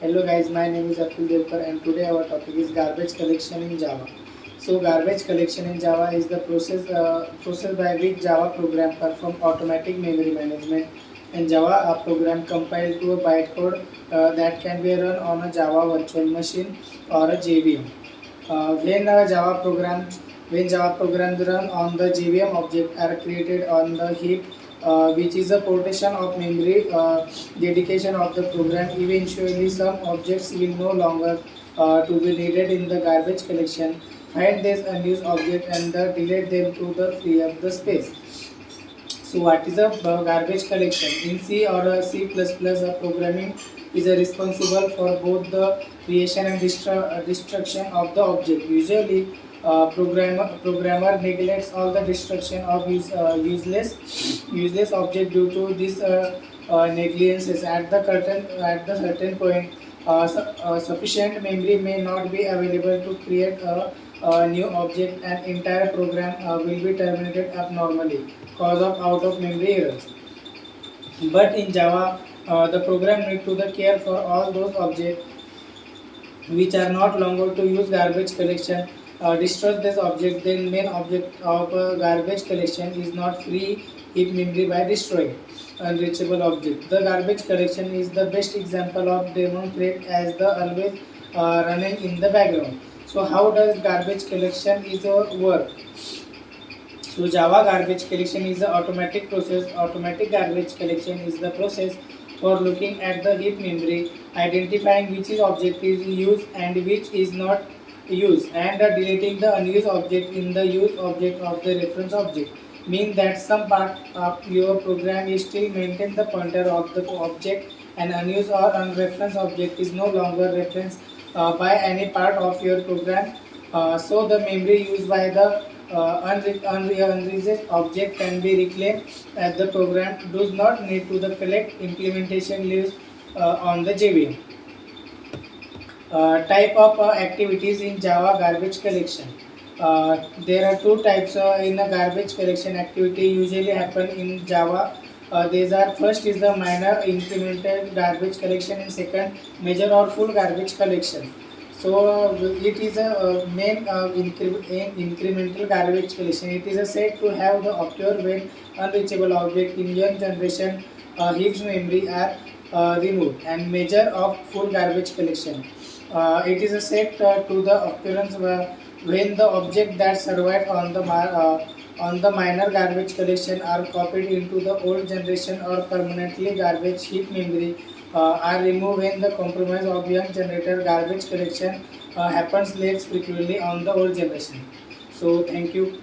Hello guys, my name is Atul Devkar and today our topic is garbage collection in Java. So garbage collection in Java is the process by which Java program perform automatic memory management. In Java, a program compiled to a bytecode that can be run on a Java virtual machine or a JVM. When Java programs run on the JVM object are created on the heap, which is a portion of memory dedication of the program. Eventually, some objects will no longer to be needed in the garbage collection. Find this unused object and delete them to the free up the space. So what is a garbage collection? In C or C++, a programming is responsible for both the creation and destruction of the object. Usually, programmer neglects all the destruction of useless object due to this negligence. At the certain point, sufficient memory may not be available to create a new object, and entire program will be terminated abnormally cause of out of memory errors. But in Java, the program need to the care for all those objects which are not longer to use garbage collection. Destroys this object, then main object of garbage collection is not free heap memory by destroying unreachable object. The garbage collection is the best example of demonstrate as the always running in the background. So how does garbage collection is work? So Java garbage collection is the automatic process. Automatic garbage collection is the process for looking at the heap memory, identifying which is object is used and which is not used, and deleting the unused object in the used object of the reference object. Mean that some part of your program is still maintain the pointer of the object, and unused or unreferenced object is no longer referenced by any part of your program. So the memory used by the unreused object can be reclaimed as the program does not need to the collect implementation lives on the JVM. Type of activities in Java garbage collection. There are two types in a garbage collection activity usually happen in Java. These are first is the minor incremental garbage collection and second major or full garbage collection. So it is a main incremental garbage collection. It is a said to have the occur when unreachable object in young generation heaps memory are removed, and measure of full garbage collection. It is a set to the occurrence when the object that survived on the minor garbage collection are copied into the old generation or permanently garbage heap memory are removed when the compromise of young generator garbage collection happens less frequently on the old generation. So thank you.